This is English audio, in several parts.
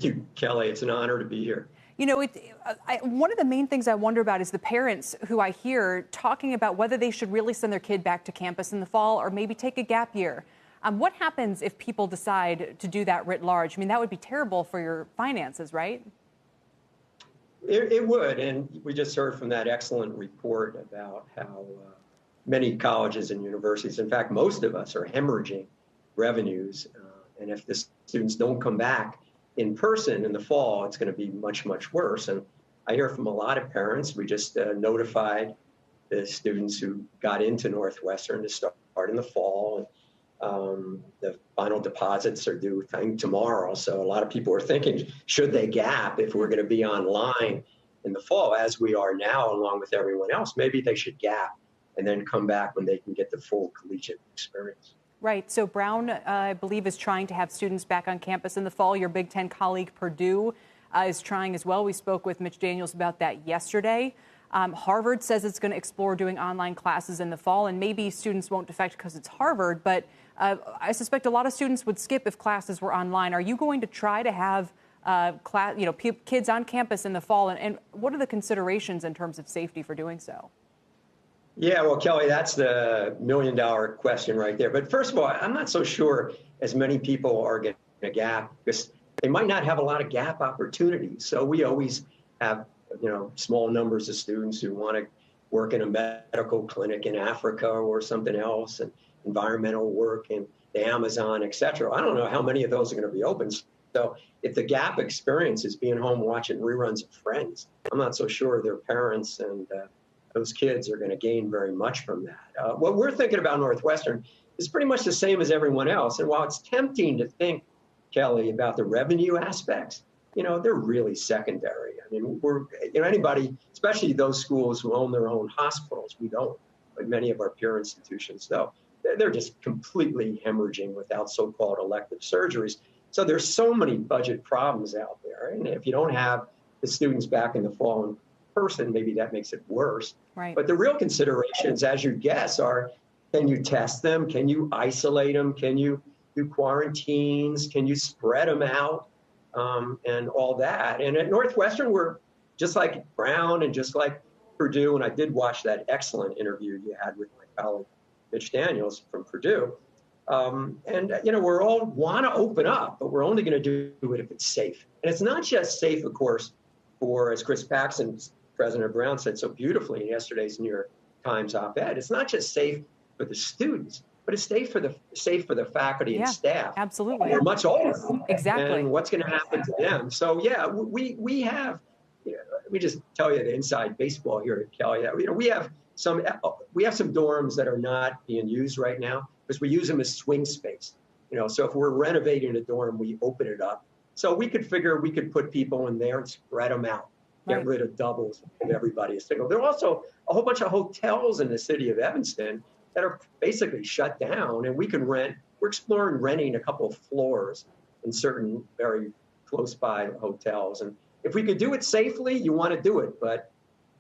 you, Kelly. It's an honor to be here. You know, one of the main things I wonder about is the parents who I hear talking about whether they should really send their kid back to campus in the fall or maybe take a gap year. What happens if people decide to do that writ large? I mean, that would be terrible for your finances, right? It would. And we just heard from that excellent report about how many colleges and universities, in fact, most of us, are hemorrhaging revenues. And if the students don't come back in person in the fall, it's going to be much, much worse. And I hear from a lot of parents. We just notified the students who got into Northwestern to start in the fall. The final deposits are due, I think, tomorrow. So a lot of people are thinking, should they gap if we're going to be online in the fall, as we are now, along with everyone else? Maybe they should gap and then come back when they can get the full collegiate experience. Right. So Brown, I believe, is trying to have students back on campus in the fall. Your Big Ten colleague, Purdue, is trying as well. We spoke with Mitch Daniels about that yesterday. Harvard says it's going to explore doing online classes in the fall, and maybe students won't defect because it's Harvard, but I suspect a lot of students would skip if classes were online. Are you going to try to have kids on campus in the fall, and what are the considerations in terms of safety for doing so? Yeah, well, Kelly, that's the million-dollar question right there. But first of all, I'm not so sure as many people are getting a gap because they might not have a lot of gap opportunities. So we always have, small numbers of students who want to work in a medical clinic in Africa or something else, and environmental work in the Amazon, et cetera. I don't know how many of those are going to be open. So if the gap experience is being home watching reruns of Friends, I'm not so sure their parents and those kids are going to gain very much from that. What we're thinking about Northwestern is pretty much the same as everyone else. And while it's tempting to think, Kelly, about the revenue aspects, they're really secondary. I mean, anybody, especially those schools who own their own hospitals, we don't, but many of our peer institutions, though, they're just completely hemorrhaging without so-called elective surgeries. So there's so many budget problems out there. And if you don't have the students back in the fall in person, maybe that makes it worse. Right. But the real considerations, as you guess, are, can you test them? Can you isolate them? Can you do quarantines? Can you spread them out? And all that. And at Northwestern, we're just like Brown and just like Purdue. And I did watch that excellent interview you had with my colleague, Mitch Daniels from Purdue. We're all want to open up, but we're only going to do it if it's safe. And it's not just safe, of course, for, as Chris Paxson, President Brown, said so beautifully in yesterday's New York Times op-ed, it's not just safe for the students, but it's safe for the faculty and staff. Absolutely. They're much older. Exactly. And what's going to happen to them? So, yeah, we have, let me just tell you the inside baseball here at Kelly. We have some dorms that are not being used right now because we use them as swing space. So if we're renovating a dorm, we open it up. So we could figure we could put people in there and spread them out, get rid of doubles, give everybody a single. There are also a whole bunch of hotels in the city of Evanston that are basically shut down, and we're exploring renting a couple of floors in certain very close by hotels. And if we could do it safely, you want to do it, but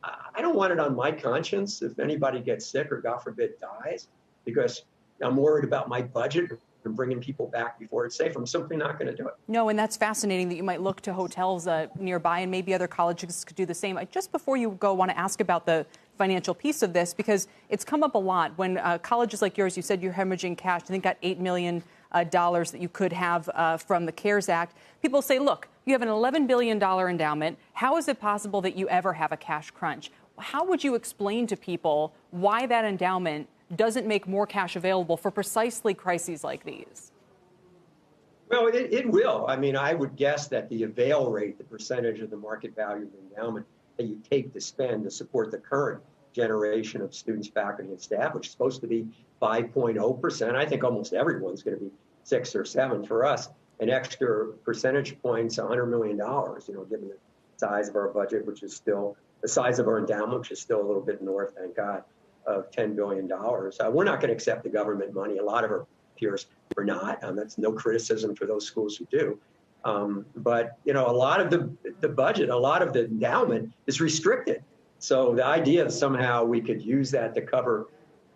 I don't want it on my conscience if anybody gets sick or, God forbid, dies, because I'm worried about my budget and bringing people back before it's safe. I'm simply not going to do it. No, and that's fascinating that you might look to hotels nearby, and maybe other colleges could do the same. Just before you go, I want to ask about the financial piece of this, because it's come up a lot. When colleges like yours, you said you're hemorrhaging cash, I think got $8 million that you could have from the CARES Act. People say, look, you have an $11 billion endowment. How is it possible that you ever have a cash crunch? How would you explain to people why that endowment doesn't make more cash available for precisely crises like these? Well, it will. I mean, I would guess that the avail rate, the percentage of the market value of the endowment that you take to spend to support the current generation of students, faculty, and staff, which is supposed to be 5.0%. I think almost everyone's going to be 6 or 7. For us, an extra percentage points, $100 million, given the size of our budget, which is still the size of our endowment, which is still a little bit north, thank God, of $10 billion. We're not going to accept the government money. A lot of our peers are not. That's no criticism for those schools who do. But a lot of the budget, a lot of the endowment is restricted. So the idea that somehow we could use that to cover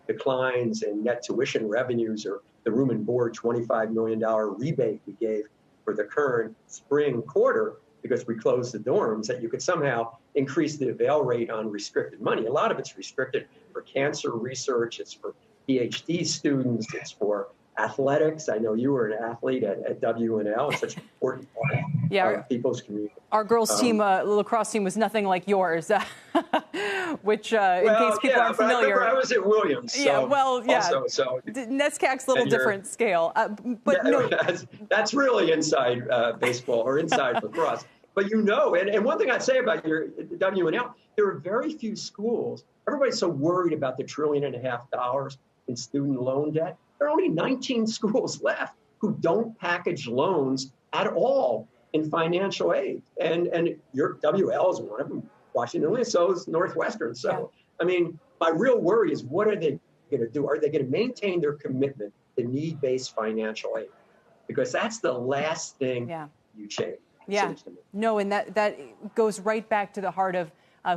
declines in net tuition revenues or the room and board $25 million rebate we gave for the current spring quarter, because we closed the dorms, that you could somehow increase the avail rate on restricted money. A lot of it's restricted for cancer research. It's for PhD students. It's for athletics. I know you were an athlete at WNL. It's such an important part of people's community. Our girls' team, lacrosse team, was nothing like yours, which, in case people aren't familiar. I was at Williams. So NESCAC's a little different scale. That's really inside baseball or inside lacrosse. But and one thing I'd say about your WNL, there are very few schools. Everybody's so worried about the $1.5 trillion in student loan debt. There are only 19 schools left who don't package loans at all in financial aid. And your WL is one of them. Washington, so is Northwestern. So, I mean, my real worry is, what are they going to do? Are they going to maintain their commitment to need-based financial aid? Because that's the last thing you change. Yeah. No, and that goes right back to the heart of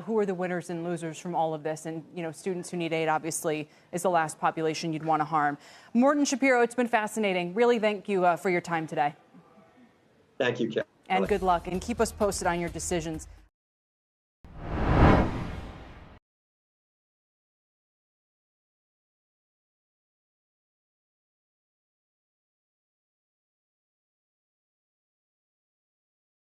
who are the winners and losers from all of this. And, students who need aid, obviously, is the last population you'd want to harm. Morton Schapiro, it's been fascinating. Really thank you for your time today. Thank you, Kelly. And good luck. And keep us posted on your decisions.